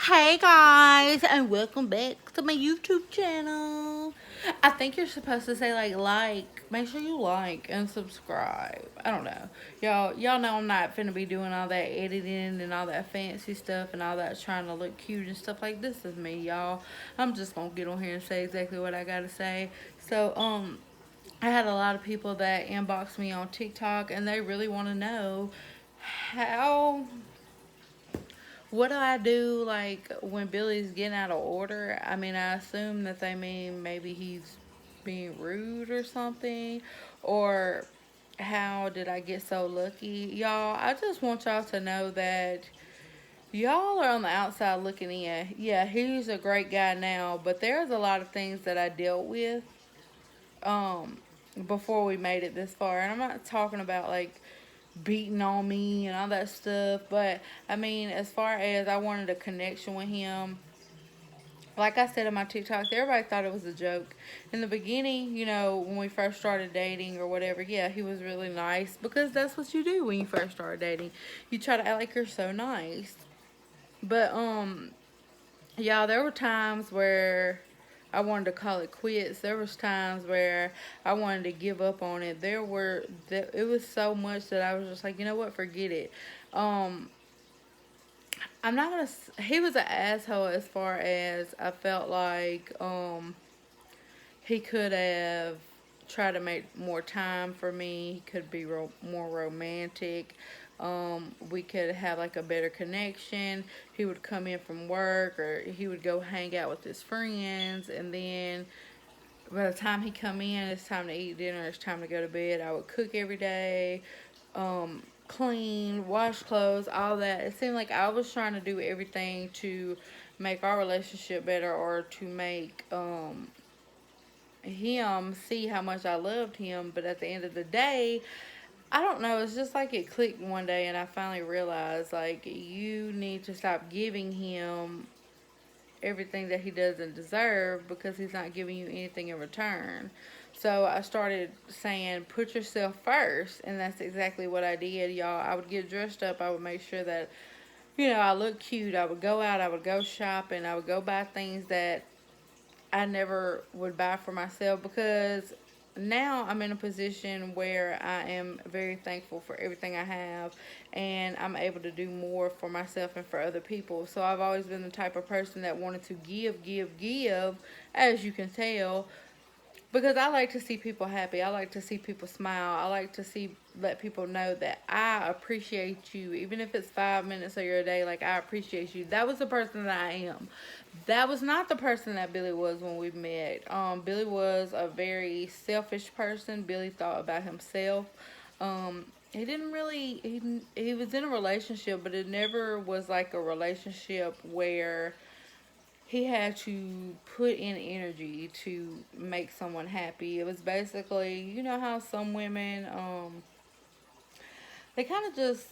Hey guys, and welcome back to my YouTube channel. I think you're supposed to say like. Make sure you like and subscribe. I don't know. Y'all know I'm not finna be doing all that editing and all that fancy stuff and all that trying to look cute and stuff like this is me, y'all. I'm just gonna get on here and say exactly what I gotta say. So, I had a lot of people that inboxed me on TikTok and they really wanna know how what do I do like when Billy's getting out of order? I mean, I assume that they mean maybe he's being rude or something, or how did I get so lucky? Y'all, I just want y'all to know that y'all are on the outside looking in. Yeah, he's a great guy now, but there's a lot of things that I dealt with um before we made it this far. And I'm not talking about like beating on me and all that stuff. But I mean, as far as I wanted a connection with him, like I said in my TikToks, everybody thought it was a joke. In the beginning, when we first started dating or whatever, yeah, he was really nice because that's what you do when you first start dating. You try to act like you're so nice. But yeah, there were times where I wanted to call it quits. There was times where I wanted to give up on it. It was so much that I was just like, you know what, forget it. Um, I'm not gonna. He was an asshole as far as I felt like he could have tried to make more time for me. He could be more romantic. We could have like a better connection. He would come in from work or he would go hang out with his friends, and then by the time he come in, it's time to eat dinner. It's time to go to bed. I would cook every day, clean, wash clothes, all that. It seemed like I was trying to do everything to make our relationship better or to make him see how much I loved him. But at the end of the day, I don't know. It's just like it clicked one day, and I finally realized like you need to stop giving him everything that he doesn't deserve because he's not giving you anything in return. So I started saying, put yourself first. And that's exactly what I did, y'all. I would get dressed up. I would make sure that, I look cute. I would go out. I would go shopping. I would go buy things that I never would buy for myself because now I'm in a position where I am very thankful for everything I have and I'm able to do more for myself and for other people. So I've always been the type of person that wanted to give, as you can tell, because I like to see people happy. I like to see people smile. I like to let people know that I appreciate you, even if it's 5 minutes of your day. Like I appreciate you. That was the person that I am. That was not the person that Billy was when we met. Billy was a very selfish person. Billy thought about himself. He didn't really. He was in a relationship, but it never was like a relationship where he had to put in energy to make someone happy. It was basically, you know how some women, they kind of just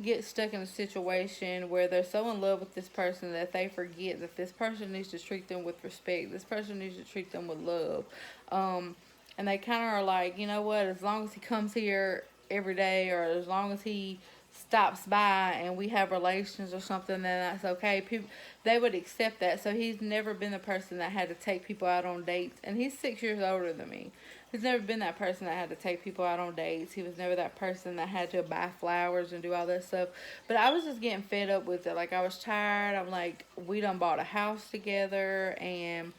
get stuck in a situation where they're so in love with this person that they forget that this person needs to treat them with respect. This person needs to treat them with love. Um, and they kind of are like, you know what, as long as he comes here every day or as long as he stops by and we have relations or something, then that's okay. People, they would accept that. So he's never been the person that had to take people out on dates. And he's 6 years older than me. He's never been that person that had to take people out on dates. He was never that person that had to buy flowers and do all that stuff. But I was just getting fed up with it. Like, I was tired. I'm like, we done bought a house together and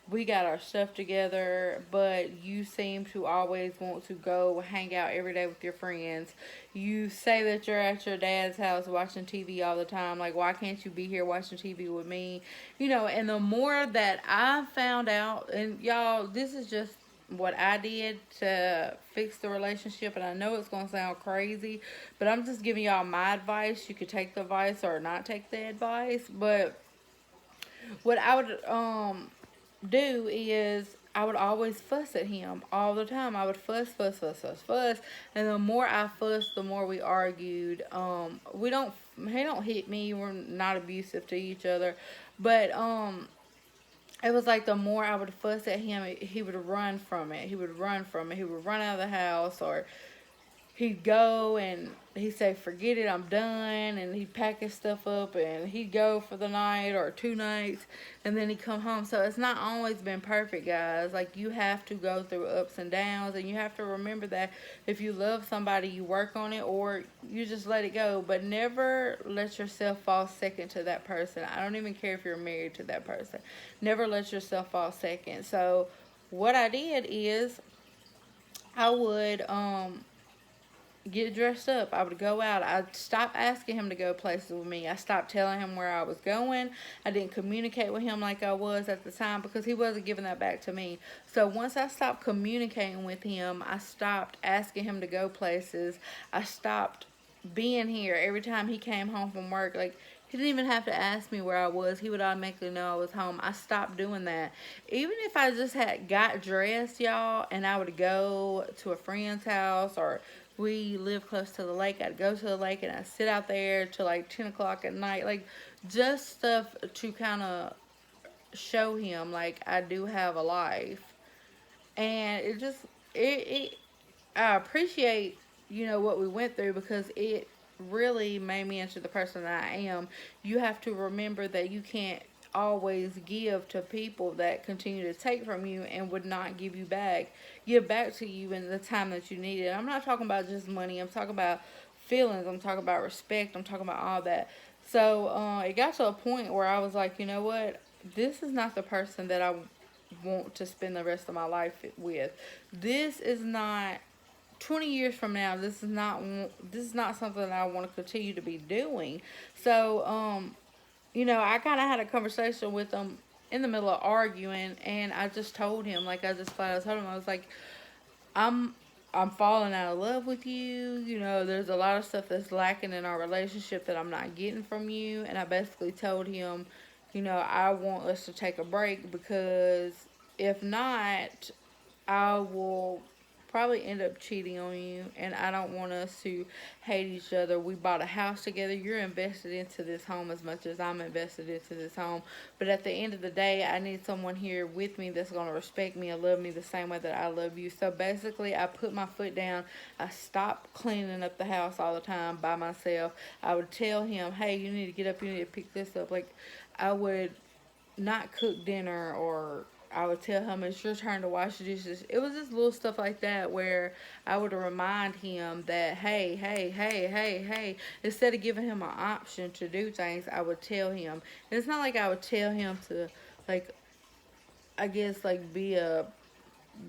we got our stuff together, but you seem to always want to go hang out every day with your friends. You say that you're at your dad's house watching TV all the time. Like, why can't you be here watching TV with me? And the more that I found out, and y'all, this is just what I did to fix the relationship, and I know it's going to sound crazy, but I'm just giving y'all my advice. You could take the advice or not take the advice, but what I would do is I would always fuss at him all the time. I would fuss. And the more I fussed, the more we argued. He don't hit me. We're not abusive to each other. But, it was like the more I would fuss at him, he would run from it. He would run from it. He would run out of the house or he'd go and he'd say, "Forget it, I'm done," and he'd pack his stuff up and he'd go for the night or 2 nights, and then he'd come home. So it's not always been perfect, guys. Like, you have to go through ups and downs, and you have to remember that if you love somebody, you work on it or you just let it go. But never let yourself fall second to that person. I don't even care if you're married to that person. Never let yourself fall second. So what I did is I would get dressed up. I would go out. I stopped asking him to go places with me. I stopped telling him where I was going. I didn't communicate with him like I was at the time because he wasn't giving that back to me. So once I stopped communicating with him, I stopped asking him to go places. I stopped being here every time he came home from work. Like, he didn't even have to ask me where I was. He would automatically know I was home. I stopped doing that. Even if I just had got dressed, y'all, and I would go to a friend's house, or we live close to the lake, I'd go to the lake and I'd sit out there till like 10 o'clock at night. Like, just stuff to kind of show him, like, I do have a life. And it I appreciate, what we went through, because it really made me into the person that I am. You have to remember that you can't always give to people that continue to take from you and would not give back to you in the time that you need it. I'm not talking about just money. I'm talking about feelings. I'm talking about respect. I'm talking about all that. So it got to a point where I was like, you know what? This is not the person that I want to spend the rest of my life with. This is not 20 years from now. This is not something that I want to continue to be doing. So I kind of had a conversation with him in the middle of arguing, and I just told him, like, I just flat out told him, I was like, I'm I'm falling out of love with you. There's a lot of stuff that's lacking in our relationship that I'm not getting from you. And I basically told him, I want us to take a break, because if not, I will probably end up cheating on you, and I don't want us to hate each other. We bought a house together. You're invested into this home as much as I'm invested into this home. But at the end of the day, I need someone here with me that's going to respect me and love me the same way that I love you. So basically, I put my foot down. I stopped cleaning up the house all the time by myself. I would tell him, hey, you need to get up, you need to pick this up. Like, I would not cook dinner, or I would tell him it's your turn to wash the dishes. It was just little stuff like that where I would remind him that, hey, hey, hey, hey, hey. Instead of giving him an option to do things, I would tell him. And it's not like I would tell him to, like, I guess, like, be a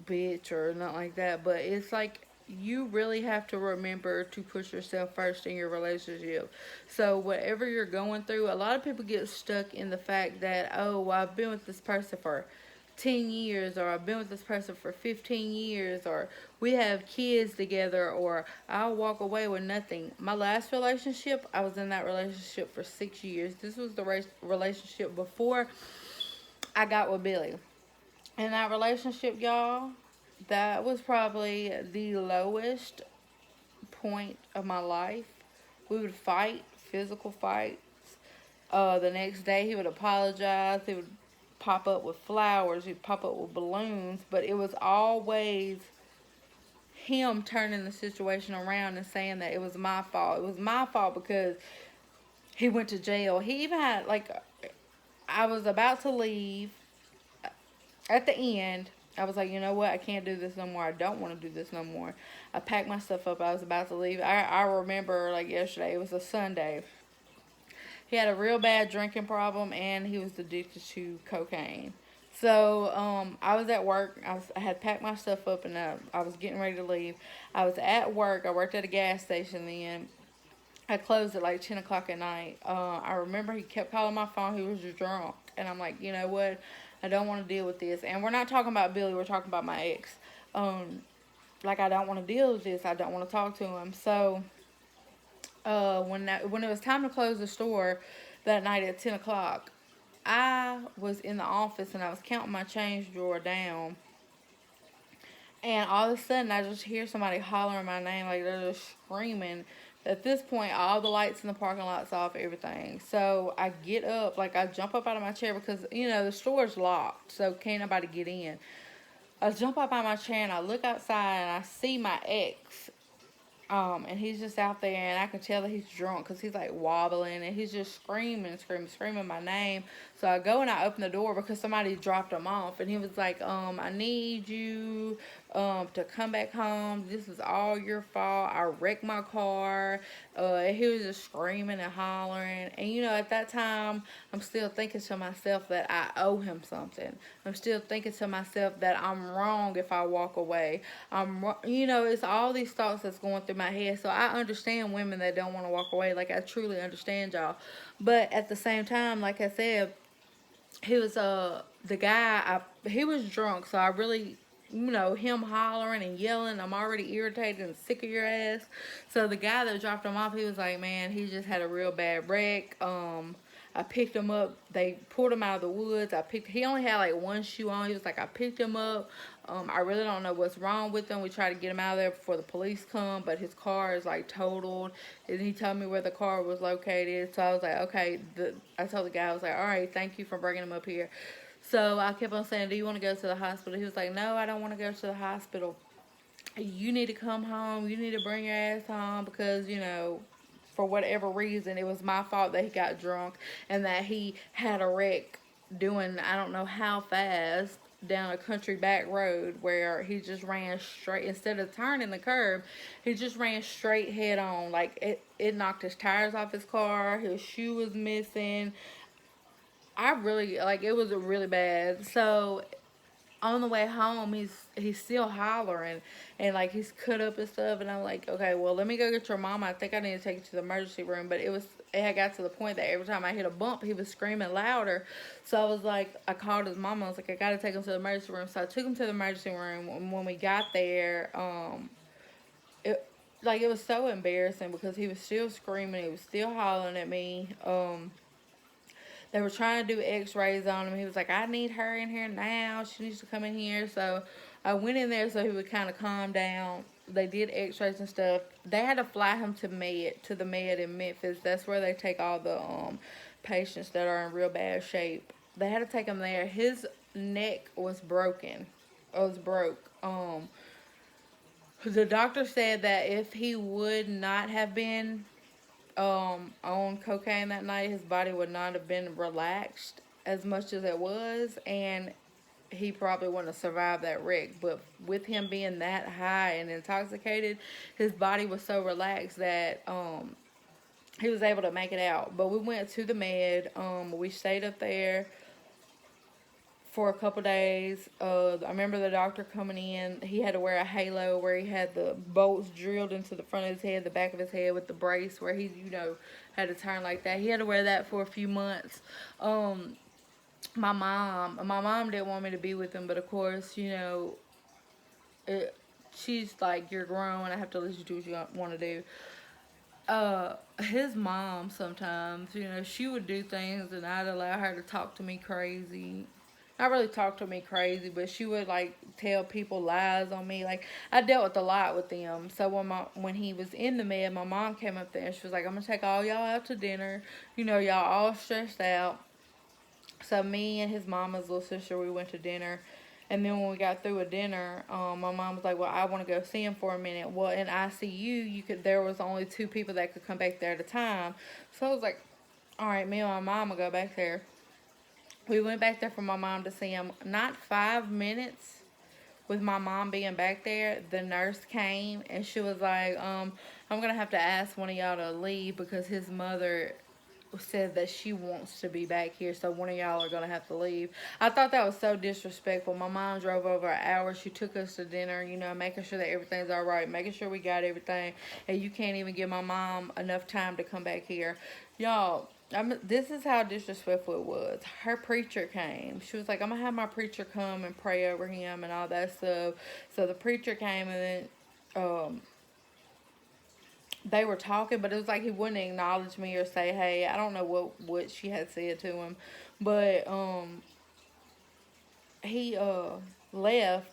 bitch or not like that, but it's like, you really have to remember to push yourself first in your relationship. So whatever you're going through, a lot of people get stuck in the fact that, oh, well, I've been with this person for 10 years, or I've been with this person for 15 years, or we have kids together, or I'll walk away with nothing. My last relationship, I was in that relationship for 6 years. This was the relationship before I got with Billy. In that relationship, y'all, that was probably the lowest point of my life. We would fight, physical fights. The next day, he would apologize. He would pop up with flowers. He'd pop up with balloons. But it was always him turning the situation around and saying that it was my fault. It was my fault because he went to jail. He even had, like, I was about to leave. At the end, I was like, you know what? I can't do this no more. I don't want to do this no more. I packed my stuff up. I was about to leave. I remember, like, yesterday. It was a Sunday. He had a real bad drinking problem, and he was addicted to cocaine. So I was at work. I had packed my stuff up, and I was getting ready to leave. I was at work. I worked at a gas station then. I closed at like 10 o'clock at night. I remember he kept calling my phone. He was just drunk. And I'm like, you know what? I don't want to deal with this. And we're not talking about Billy. We're talking about my ex. Like, I don't want to deal with this. I don't want to talk to him. So when it was time to close the store that night at 10 o'clock, I was in the office and I was counting my change drawer down. And all of a sudden, I just hear somebody hollering my name, like they're just screaming. At this point, all the lights in the parking lot's off, everything. So I get up, like I jump up out of my chair because, the store's locked, so can't nobody get in. I jump up out of my chair and I look outside and I see my ex And he's just out there, and I can tell that he's drunk because he's like wobbling, and he's just screaming my name. So I go and I open the door because somebody dropped him off, and he was like, I need you to come back home. This is all your fault. I wrecked my car. And he was just screaming and hollering. And you know, at that time, I'm still thinking to myself that I owe him something. I'm still thinking to myself that I'm wrong if I walk away. You know, it's all these thoughts that's going through my head. So I understand women that don't want to walk away. Like, I truly understand y'all. But at the same time, like I said, he was the guy. He was drunk, so I really, you know, him hollering and yelling, I'm already irritated and sick of your ass. So the guy that dropped him off, he was like, man, he just had a real bad wreck. I picked him up. They pulled him out of the woods. He only had like one shoe on. He was like, I picked him up. I really don't know what's wrong with him. We tried to get him out of there before the police come, but his car is like totaled. And he told me where the car was located. So I was like, okay. I told the guy, I was like, all right, thank you for bringing him up here. So I kept on saying, do you want to go to the hospital? He was like, no, I don't want to go to the hospital. You need to come home. You need to bring your ass home because, you know, for whatever reason, it was my fault that he got drunk and that he had a wreck doing I don't know how fast down a country back road where he just ran straight instead of turning the curb. He just ran straight head on. Like it knocked his tires off his car. His shoe was missing. I really like it was really bad. So on the way home, he's still hollering and like he's cut up and stuff. And I'm like, okay, well, let me go get your mama. I think I need to take you to the emergency room. But it had got to the point that every time I hit a bump, he was screaming louder. So I was like, I called his mama. I was like, I gotta take him to the emergency room. So I took him to the emergency room. And when we got there, it it was so embarrassing because he was still screaming. He was still hollering at me. They were trying to do x-rays on him. He was like, I need her in here now. She needs to come in here. So I went in there so he would kind of calm down. They did x-rays and stuff. They had to fly him to the med in Memphis. That's where they take all the patients that are in real bad shape. They had to take him there. His neck was broken. It was broke. The doctor said that if he would not have been on cocaine that night, his body would not have been relaxed as much as it was, and he probably wouldn't have survived that wreck. But with him being that high and intoxicated, his body was so relaxed that he was able to make it out. But we went to the med. We stayed up there for a couple days. I remember the doctor coming in. He had to wear a halo where he had the bolts drilled into the front of his head, the back of his head with the brace where he, you know, had to turn like that. He had to wear that for a few months. My mom didn't want me to be with him, but of course, you know, she's like, you're grown. I have to let you do what you want to do. His mom sometimes, you know, she would do things and I'd allow her to talk to me crazy. Not really talk to me crazy, but she would like tell people lies on me. Like I dealt with a lot with them. So when he was in the med, my mom came up there and she was like, I'm gonna take all y'all out to dinner. You know, y'all all stressed out. So me and his mama's little sister, we went to dinner. And then when we got through with dinner, my mom was like, well, I want to go see him for a minute. Well, in ICU, there was only 2 people that could come back there at a time. So I was like, all right, me and my mom will go back there. We went back there for my mom to see him. Not 5 minutes with my mom being back there, the nurse came and she was like, I'm going to have to ask one of y'all to leave because his mother said that she wants to be back here, so one of y'all are gonna have to leave. I thought that was so disrespectful. My mom drove over an hour. She took us to dinner, you know, making sure that everything's all right, making sure we got everything, and you can't even give my mom enough time to come back here. Y'all, this is how disrespectful it was. Her preacher came. She was like, I'm gonna have my preacher come and pray over him and all that stuff. So the preacher came and then they were talking, but it was like he wouldn't acknowledge me or say, hey. I don't know what she had said to him, but he left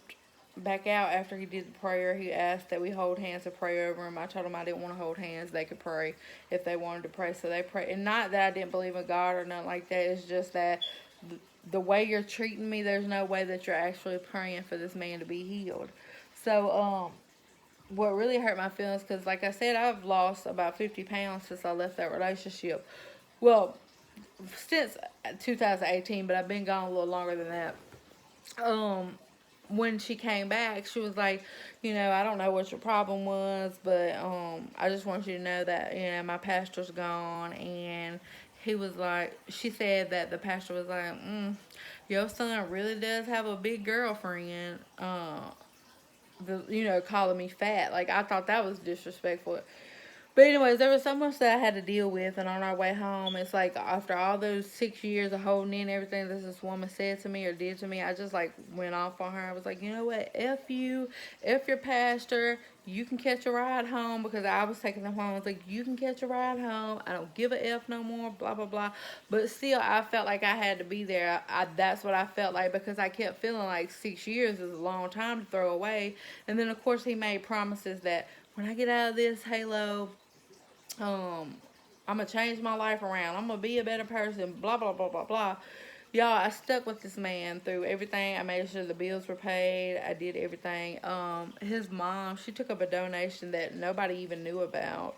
back out after he did the prayer. He asked that we hold hands and pray over him. I told him I didn't want to hold hands. They could pray if they wanted to pray, so they prayed. And not that I didn't believe in God or nothing like that. It's just that the way you're treating me, there's no way that you're actually praying for this man to be healed. So what really hurt my feelings, because like I said, I've lost about 50 pounds since I left that relationship. Well, since 2018, but I've been gone a little longer than that. Um, when she came back, she was like, I don't know what your problem was, but I just want you to know that my pastor's gone, and he was like, she said that the pastor was like, your son really does have a big girlfriend. Calling me fat. Like, I thought that was disrespectful. But anyways, there was so much that I had to deal with, and on our way home, it's like after all those 6 years of holding in everything that this woman said to me or did to me, I just like went off on her. I was like, you know what, F you, F your pastor, you can catch a ride home, because I was taking them home. I was like, you can catch a ride home. I don't give a F no more, blah, blah, blah. But still, I felt like I had to be there. That's what I felt like, because I kept feeling like 6 years is a long time to throw away. And then, of course, he made promises that when I get out of this, Halo, um, I'm gonna change my life around. I'm gonna be a better person. Blah blah blah blah blah. Y'all, I stuck with this man through everything. I made sure the bills were paid. I did everything. His mom, she took up a donation that nobody even knew about.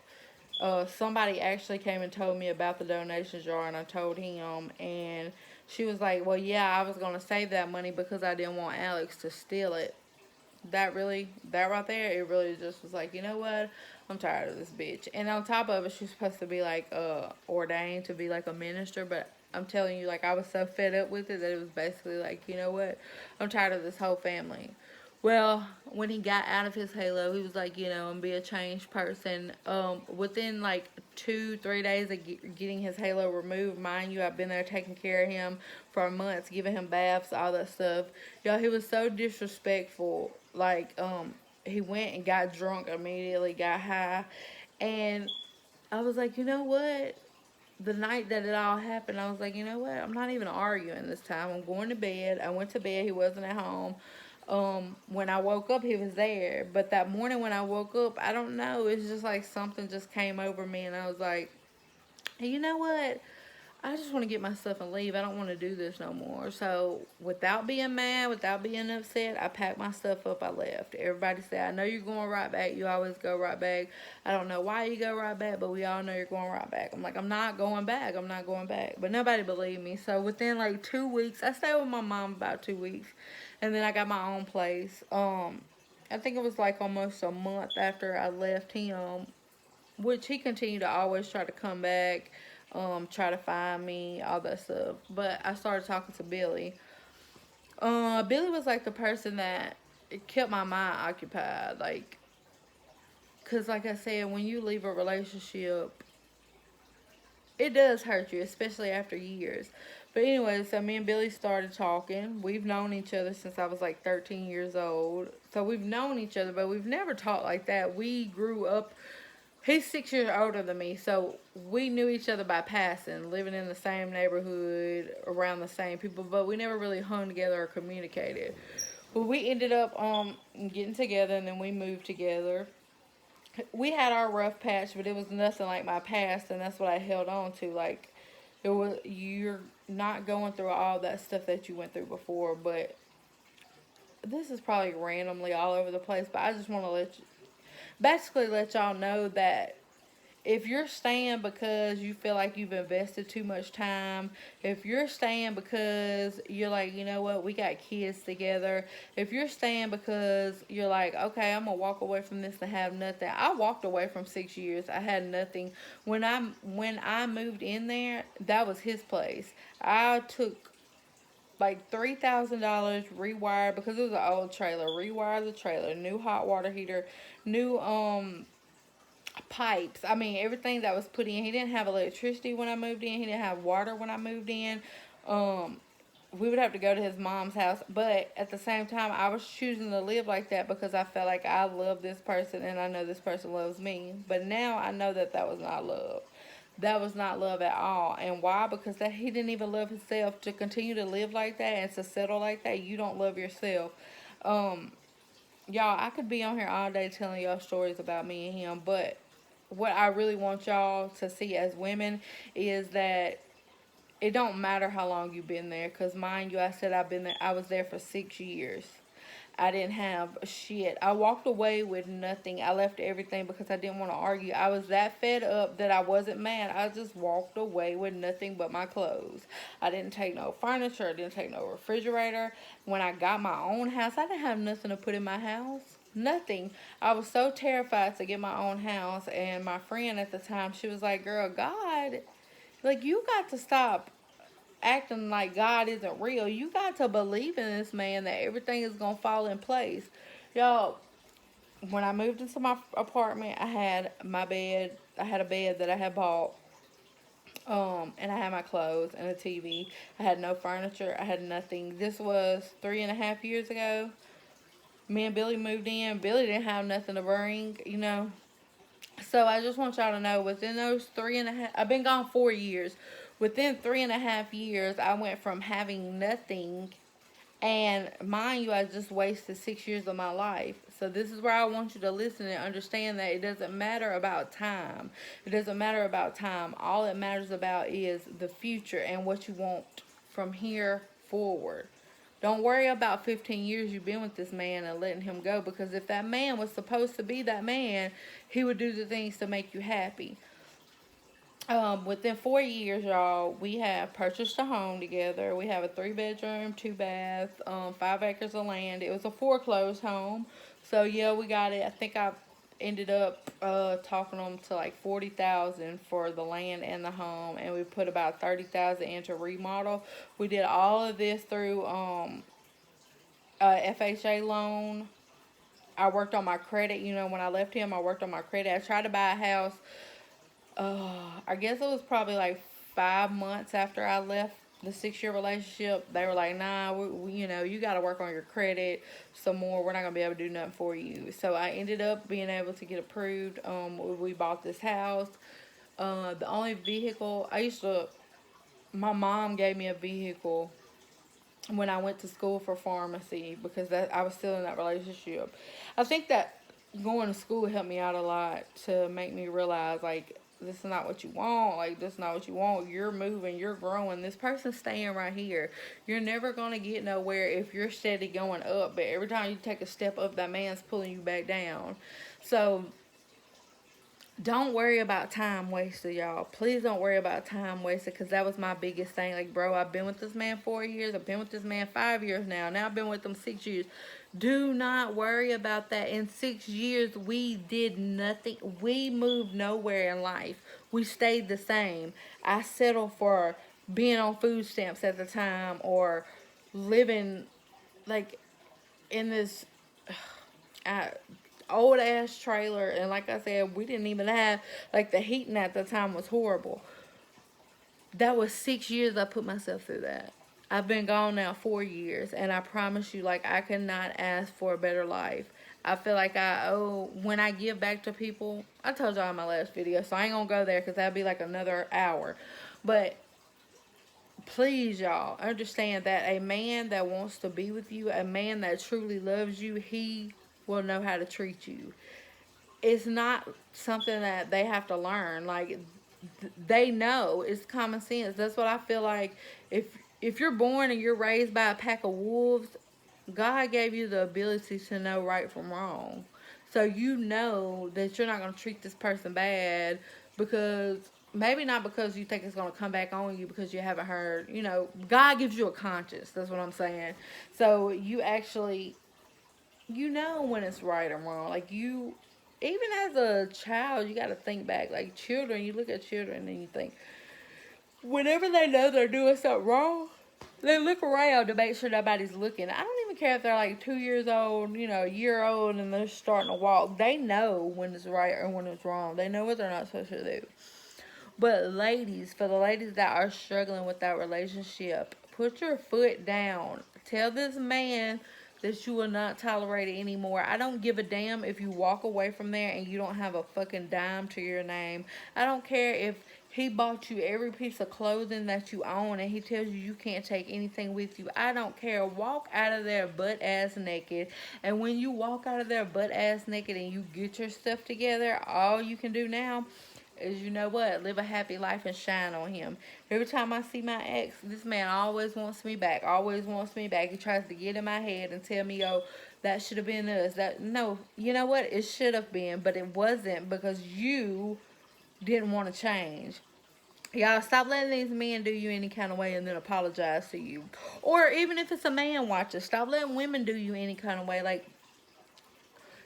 Somebody actually came and told me about the donation jar, and I told him, and she was like, "Well, yeah, I was gonna save that money because I didn't want Alex to steal it." That right there, it really just was like, you know what, I'm tired of this bitch. And on top of it, she's supposed to be like ordained to be like a minister, but I'm telling you, like, I was so fed up with it that it was basically like, you know what, I'm tired of this whole family. Well, when he got out of his halo, he was like, and be a changed person. Within like 2, 3 days of getting his halo removed, mind you, I've been there taking care of him for months, giving him baths, all that stuff. Y'all, he was so disrespectful. Like, he went and got drunk immediately, got high, and I was like, you know what? The night that it all happened, I was like, you know what? I'm not even arguing this time. I'm going to bed. I went to bed. He wasn't at home. When I woke up, he was there. But that morning when I woke up, I don't know. It's just like something just came over me, and I was like, hey, you know what? I just want to get my stuff and leave. I don't want to do this no more. So, without being mad, without being upset, I packed my stuff up. I left. Everybody said, I know you're going right back. You always go right back. I don't know why you go right back, but we all know you're going right back. I'm like, I'm not going back. I'm not going back. But nobody believed me. So, within like 2 weeks, I stayed with my mom about 2 weeks. And then I got my own place. I think it was like almost a month after I left him, which he continued to always try to come back, try to find me, all that stuff. But I started talking to Billy. Billy was like the person that it kept my mind occupied. Like, cause like I said, when you leave a relationship, it does hurt you, especially after years. But anyway, so me and Billy started talking. We've known each other since I was like 13 years old. So we've known each other, but we've never talked like that. We grew up. He's 6 years older than me, so we knew each other by passing, living in the same neighborhood, around the same people, but we never really hung together or communicated. Well, we ended up getting together, and then we moved together. We had our rough patch, but it was nothing like my past, and that's what I held on to. Like, it was, you're not going through all that stuff that you went through before, but this is probably randomly all over the place. But I just want to basically let y'all know that if you're staying because you feel like you've invested too much time, if you're staying because you're like, you know what, we got kids together, if you're staying because you're like, okay, I'm gonna walk away from this and have nothing. I walked away from 6 years. I had nothing. When I moved in there, that was his place. I took like $3,000, rewired, because it was an old trailer, rewired the trailer, new hot water heater, new pipes. I mean, everything that was put in. He didn't have electricity when I moved in. He didn't have water when I moved in. Um, we would have to go to his mom's house. But at the same time, I was choosing to live like that because I felt like I love this person and I know this person loves me. But now I know that that was not love. That was not love at all. And why? Because that he didn't even love himself. To continue to live like that and to settle like that, you don't love yourself. Um, y'all, I could be on here all day telling y'all stories about me and him, but what I really want y'all to see as women is that it don't matter how long you've been there. Cause mind you, I said I was there for 6 years. I didn't have shit. I walked away with nothing. I left everything because I didn't want to argue. I was that fed up that I wasn't mad. I just walked away with nothing but my clothes. I didn't take no furniture. I didn't take no refrigerator. When I got my own house, I didn't have nothing to put in my house. Nothing. I was so terrified to get my own house. And my friend at the time, she was like, girl, God, like, you got to stop acting like God isn't real. You got to believe in this man that everything is gonna fall in place. Y'all, when I moved into my apartment, I had my bed. I had a bed that I had bought. And I had my clothes and a TV. I had no furniture. I had nothing. This was 3.5 years ago. Me and Billy moved in. Billy didn't have nothing to bring, you know. So I just want y'all to know, within those 3.5, I've been gone 4 years. Within 3.5 years, I went from having nothing, and mind you, I just wasted 6 years of my life. So this is where I want you to listen and understand that it doesn't matter about time. It doesn't matter about time. All it matters about is the future and what you want from here forward. Don't worry about 15 years you've been with this man and letting him go, because if that man was supposed to be that man, he would do the things to make you happy. Within 4 years, y'all, we have purchased a home together. We have a 3 bedroom, 2 bath, 5 acres of land. It was a foreclosed home. So yeah, we got it. I think I ended up talking them to like 40,000 for the land and the home, and we put about 30,000 into remodel. We did all of this through FHA loan. I worked on my credit. You know, when I left him, I worked on my credit. I tried to buy a house. I guess it was probably like 5 months after I left the 6 year relationship. They were like, nah, you know, you got to work on your credit some more. We're not going to be able to do nothing for you. So I ended up being able to get approved. We bought this house. The only vehicle, my mom gave me a vehicle when I went to school for pharmacy, because I was still in that relationship. I think that going to school helped me out a lot to make me realize, like, this is not what you want. Like, this is not what you want. You're moving. You're growing. This person's staying right here. You're never going to get nowhere if you're steady going up. But every time you take a step up, that man's pulling you back down. So don't worry about time wasted, y'all. Please don't worry about time wasted, because that was my biggest thing. Like, bro, I've been with this man 4 years. I've been with this man 5 years now. Now I've been with him 6 years. Do not worry about that. In 6 years, we did nothing. We moved nowhere in life. We stayed the same. I settled for being on food stamps at the time, or living like in this uh, old ass trailer. And like I said, we didn't even have, like, the heating at the time was horrible. That was 6 years I put myself through that. I've been gone now 4 years, and I promise you, like, I cannot ask for a better life. I feel like I owe, when I give back to people, I told y'all in my last video, so I ain't gonna go there because that'd be like another hour. But please, y'all, understand that a man that wants to be with you, a man that truly loves you, he will know how to treat you. It's not something that they have to learn. Like, they know. It's common sense. That's what I feel like. If you're born and you're raised by a pack of wolves, God gave you the ability to know right from wrong. So you know that you're not going to treat this person bad, because maybe not because you think it's going to come back on you because you haven't heard, you know, God gives you a conscience. That's what I'm saying. So you actually, you know when it's right or wrong. Like, you, even as a child, you got to think back. Like, children, you look at children and you think, whenever they know they're doing something wrong, they look around to make sure nobody's looking. I don't even care if they're like 2 years old, you know, a year old, and they're starting to walk. They know when it's right or when it's wrong. They know what they're not supposed to do. But ladies, for the ladies that are struggling with that relationship, put your foot down. Tell this man that you will not tolerate it anymore. I don't give a damn if you walk away from there and you don't have a fucking dime to your name. I don't care if he bought you every piece of clothing that you own and he tells you can't take anything with you. I don't care. Walk out of there butt ass naked. And when you walk out of there butt ass naked and you get your stuff together, all you can do now is, you know what? Live a happy life and shine on him. Every time I see my ex, this man always wants me back. Always wants me back. He tries to get in my head and tell me, "Oh, that should have been us." That no, you know what? It should have been, but it wasn't because you didn't want to change. Y'all stop letting these men do you any kind of way and then apologize to you. Or even if it's a man watching, stop letting women do you any kind of way. Like,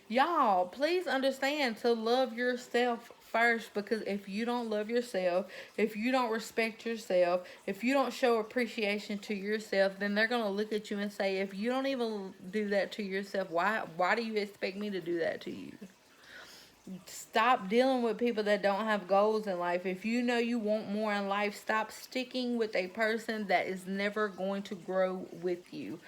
y'all, please understand to love yourself first, because if you don't love yourself, if you don't respect yourself, if you don't show appreciation to yourself, then they're going to look at you and say, if you don't even do that to yourself, why do you expect me to do that to you? Stop dealing with people that don't have goals in life. If you know you want more in life, stop sticking with a person that is never going to grow with you.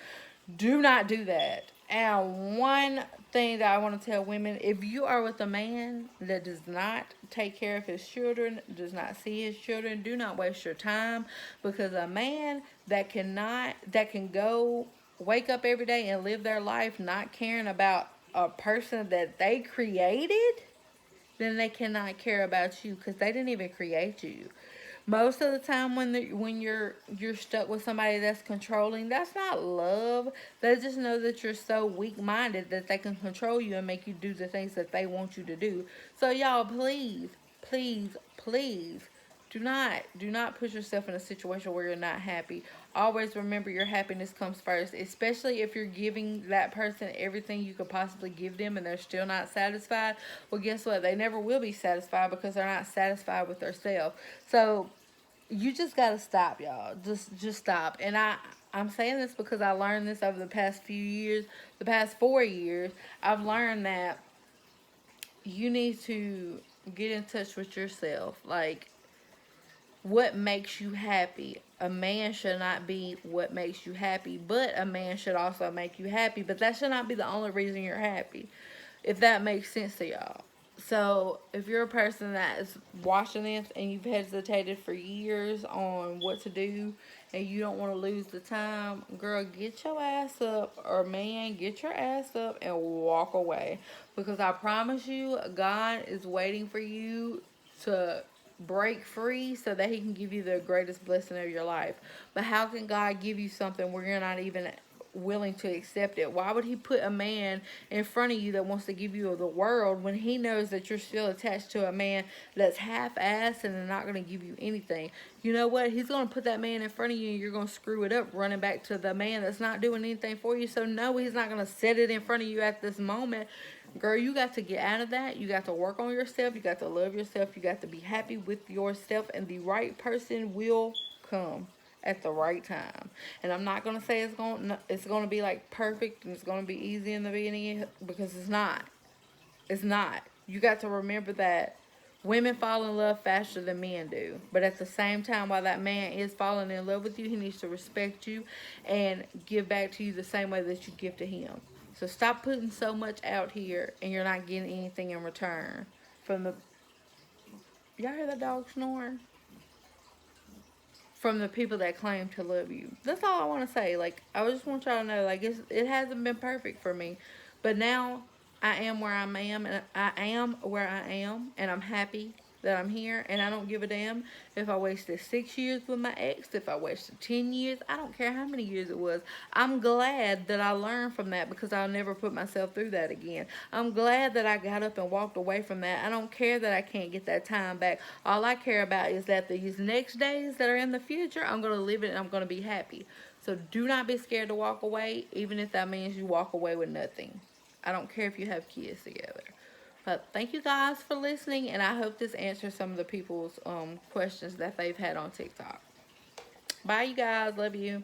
Do not do that. And one thing that I want to tell women, if you are with a man that does not take care of his children, does not see his children, do not waste your time, because a man that can go wake up every day and live their life not caring about a person that they created, then they cannot care about you, because they didn't even create you. Most of the time when you're stuck with somebody that's controlling, that's not love. They just know that you're so weak-minded that they can control you and make you do the things that they want you to do. So y'all, please, please, please do not put yourself in a situation where you're not happy. Always remember your happiness comes first, especially if you're giving that person everything you could possibly give them and they're still not satisfied. Well, guess what? They never will be satisfied because they're not satisfied with themselves. So you just gotta stop, y'all. Just stop. And I'm saying this because I learned this over the past few years, the past 4 years. I've learned that you need to get in touch with yourself. Like, what makes you happy? A man should not be what makes you happy, but a man should also make you happy. But that should not be the only reason you're happy, if that makes sense to y'all. So, if you're a person that is watching this and you've hesitated for years on what to do and you don't want to lose the time, girl, get your ass up, or man, get your ass up and walk away. Because I promise you, God is waiting for you to break free so that he can give you the greatest blessing of your life. But how can God give you something where you're not even willing to accept it? Why would he put a man in front of you that wants to give you the world when he knows that you're still attached to a man that's half-assed and not going to give you anything? You know what? He's going to put that man in front of you and you're going to screw it up running back to the man that's not doing anything for you. So no, he's not going to set it in front of you at this moment. Girl, you got to get out of that. You got to work on yourself. You got to love yourself. You got to be happy with yourself, and the right person will come at the right time. And I'm not gonna say it's gonna be like perfect and it's gonna be easy in the beginning, because it's not. It's not. You got to remember that women fall in love faster than men do. But at the same time, while that man is falling in love with you, he needs to respect you and give back to you the same way that you give to him. So stop putting so much out here and you're not getting anything in return from the. Y'all hear that dog snoring? From the people that claim to love you. That's all I want to say. Like, I just want y'all to know, like, it hasn't been perfect for me, but now I am where I am, and I am where I am, and I'm happy that I'm here, and I don't give a damn if I wasted 6 years with my ex, if I wasted 10 years. I don't care how many years it was. I'm glad that I learned from that, because I'll never put myself through that again. I'm glad that I got up and walked away from that. I don't care that I can't get that time back. All I care about is that these next days that are in the future, I'm going to live it and I'm going to be happy. So do not be scared to walk away, even if that means you walk away with nothing. I don't care if you have kids together. But thank you guys for listening, and I hope this answers some of the people's questions that they've had on TikTok. Bye, you guys. Love you.